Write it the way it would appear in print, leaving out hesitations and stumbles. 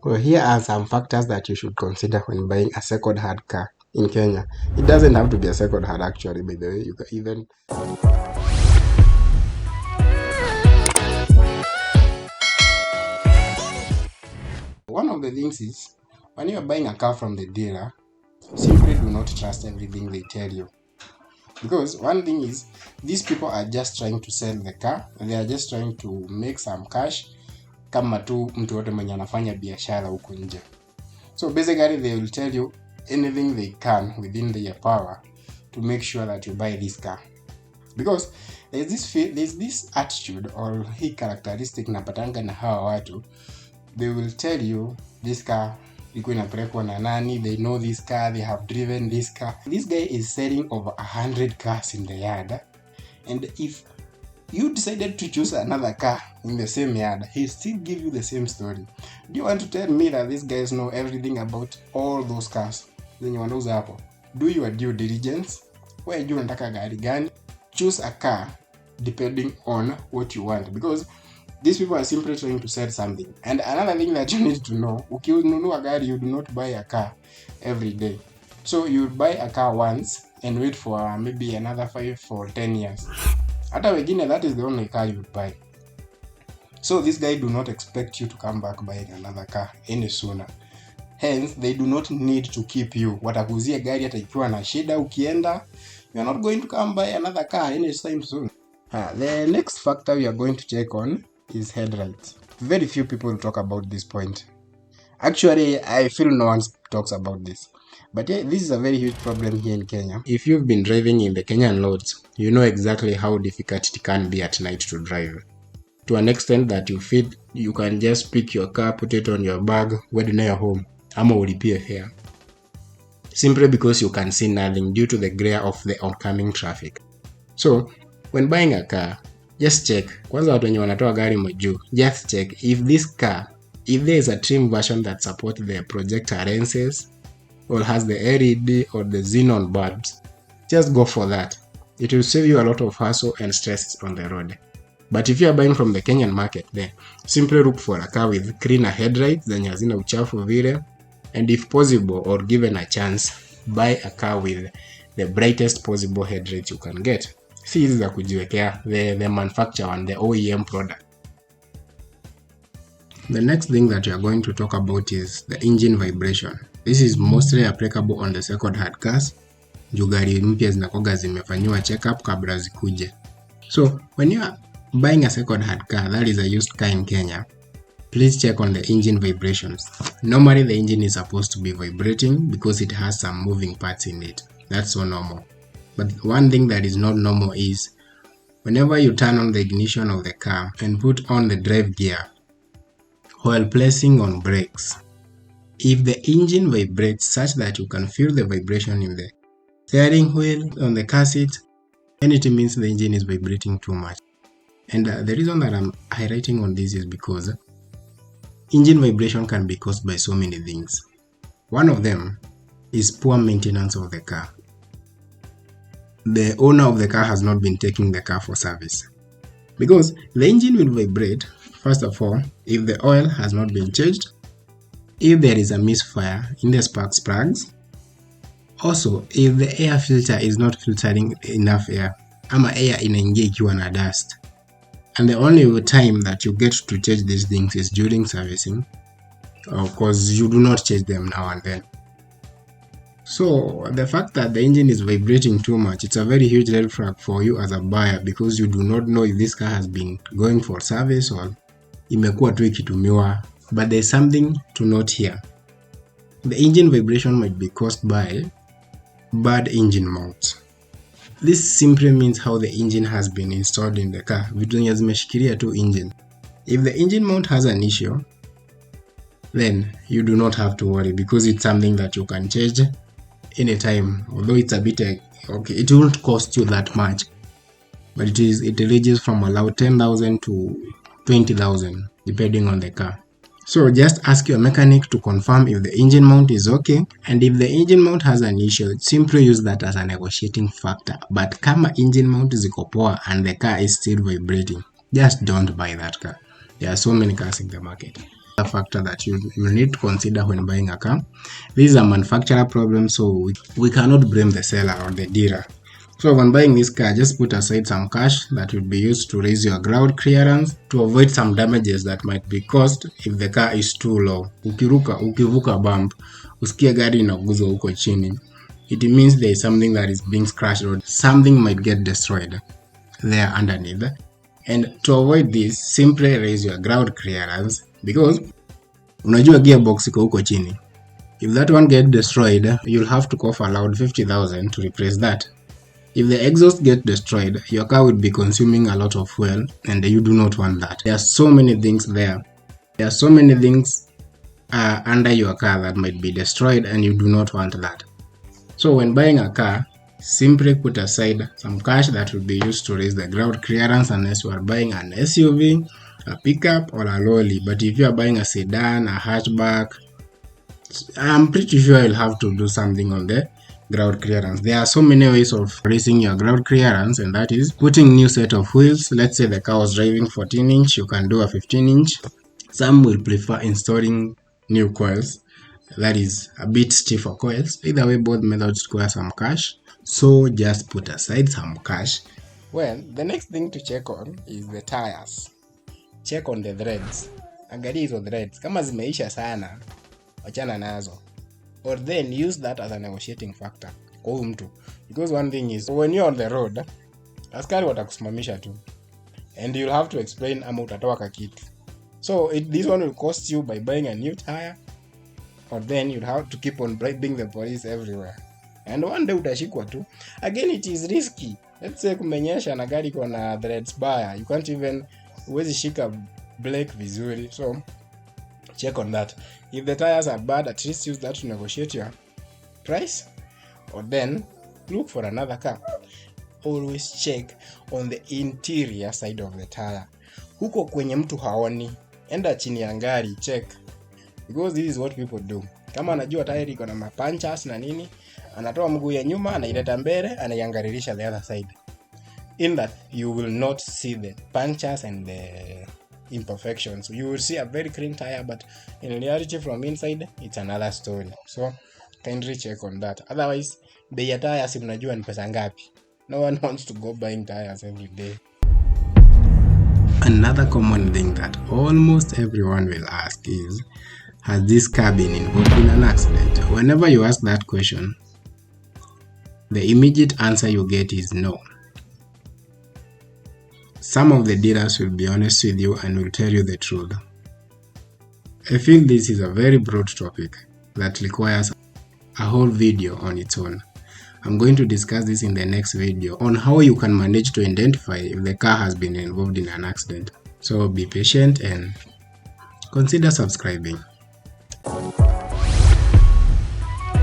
Well, here are some factors that you should consider when buying a second-hand car in Kenya. It doesn't have to be a second-hand actually, by the way. You can even... One of the things is, when you are buying a car from the dealer, simply do not trust everything they tell you. Because one thing is, these people are just trying to sell the car. They are just trying to make some cash kama tu mtu wote mwenye anafanya biashara huko nje. So basically they will tell you anything they can within their power to make sure that you buy this car. Because there's this attitude or hii characteristic napatanga na hawa watu. They will tell you this car iko inapelekwa na nani, they know this car, they have driven this car. This guy is selling over 100 cars in the yard, and if you decided to choose another car in the same yard, he still give you the same story. Do you want to tell me that these guys know everything about all those cars zenye wanauza hapo? Do your due diligence. Wewe jua unataka gari gani? Choose a car depending on what you want, because these people are simply trying to sell something. And another thing that you need to know, ukinunua gari, you do not buy a car every day. So you buy a car once and wait for maybe another 5 or 10 years. Hata wengine, that is the only car you buy. So this guy do not expect you to come back buying another car any sooner. Hence, they do not need to keep you. Watakuzia gari hata ikiwa na shida ukienda, you are not going to come buy another car anytime soon. The next factor we are going to check on is headlights. Very few people talk about this point. Actually, I feel no one talks about this. But yeah, this is a very huge problem here in Kenya. If you've been driving in the Kenyan roads, you know exactly how difficult it can be at night to drive. To an extent that you can just pick your car, put it on your bag, wait near home, ama ulipie fare. Simply because you can see nothing due to the glare of the oncoming traffic. So, when buying a car, just check. Kwanza watu wenye wanatoa gari majuu, just check if this car, if there is a trim version that supports the projector lenses, or has the LED or the xenon bulbs, just go for that. It will save you a lot of hassle and stress on the road. But if you are buying from the Kenyan market, then simply look for a car with cleaner headlights zenye hazina uchafu vile, and if possible or given a chance, buy a car with the brightest possible headlights you can get. Si hizi za kujiwekea, the manufacturer and the OEM product. The next thing that we are going to talk about is the engine vibration. This is mostly applicable on the second-hand cars. Juu gari mpya zinakuwa zimefanywa check-up kabla zikuje. So, when you are buying a second-hand car that is a used car in Kenya, please check on the engine vibrations. Normally, the engine is supposed to be vibrating because it has some moving parts in it. That's so normal. But one thing that is not normal is whenever you turn on the ignition of the car and put on the drive gear while placing on brakes, if the engine vibrates such that you can feel the vibration in the steering wheel, on the car seat, then it means the engine is vibrating too much. And the reason that I'm highlighting on this is because engine vibration can be caused by so many things. One of them is poor maintenance of the car. The owner of the car has not been taking the car for service. Because the engine will vibrate, first of all, if the oil has not been changed, if there is a misfire in the spark plugs, also if the air filter is not filtering enough air, ama air inaingia ikiwa na dust. And the only time that you get to change these things is during servicing, because you do not change them now and then. So the fact that the engine is vibrating too much, it's a very huge red flag for you as a buyer, because you do not know if this car has been going for service or imekuwa tu ikitumiwa. But there's something to note here. The engine vibration might be caused by bad engine mount. This simply means how the engine has been installed in the car. Vitu zenye zimeshikilia tu engine. If the engine mount has an issue, then you do not have to worry, because it's something that you can change anytime. Although it's a bit okay, it won't cost you that much, but it ranges from about 10,000 to 20,000 depending on the car. So just ask your mechanic to confirm if the engine mount is okay, and if the engine mount has an issue, simply use that as a negotiating factor. But kama engine mount ziko poa and the car is still vibrating, just don't buy that car. There are so many cars in the market. factor that you need to consider when buying a car. This is a manufacturer problem, so we cannot blame the seller or the dealer. So when buying this car, just put aside some cash that will be used to raise your ground clearance to avoid some damages that might be caused if the car is too low. Ukivuka bump, usikie gari inaguzwa huko chini, it means there is something that is being scratched or something might get destroyed there underneath. And to avoid this, simply raise your ground clearance, because unajua gearbox iko huko chini. If that one gets destroyed, you'll have to cough aloud 50,000 to replace that. If the exhaust gets destroyed, your car will be consuming a lot of fuel, and you do not want that. There are so many things there. There are so many things under your car that might be destroyed, and you do not want that. So when buying a car, simply put aside some cash that will be used to raise the ground clearance unless you are buying an SUV, a pickup, or a lorry. But if you are buying a sedan, a hatchback, I'm pretty sure you'll have to do something on the ground clearance. There are so many ways of raising your ground clearance, and that is putting new set of wheels. Let's say the car was driving 14-inch, you can do a 15-inch. Some will prefer installing new coils, that is a bit stiffer coils. Either way, both methods require some cash, so just put aside some cash. Well, the next thing to check on is the tires. Check on the threads. Angalia hizo threads, kama zimeisha sana, wachana nazo. Or then use that as a negotiating factor kwa huyu mtu, because one thing is when you're on the road, askari watakusimamisha tu and you'll have to explain ama utatoa kakitu. So this one will cost you by buying a new tire, or then you'll have to keep on bribing the police everywhere, and one day utashikwa tu. Again, it is risky. Let's say kumenyesha na gari iko na threads baya, you can't even uwezi shika brake vizuri, so check on that. If the tires are bad, at least use that to negotiate your price, or then look for another car. Always check on the interior side of the tire. Huko kwenye mtu haoni, enda chini ya gari, check, because this is what people do. Kama anajua tire iko na mapunches na nini, anatoa mguu ya nyuma, anaileta mbele, anaiangalilisha the other side. In that, you will not see the punches and the imperfections. You will see a very clean tire, but in reality from inside it's another story. So kindly check on that. Otherwise, bei ya tires mnajua ni pesa ngapi. No one wants to go buying tires every day. Another common thing that almost everyone will ask is, has this car been involved in an accident? Whenever you ask that question, the immediate answer you get is no. Some of the dealers will be honest with you and will tell you the truth. I feel this is a very broad topic that requires a whole video on its own. I'm going to discuss this in the next video on how you can manage to identify if the car has been involved in an accident. So be patient and consider subscribing.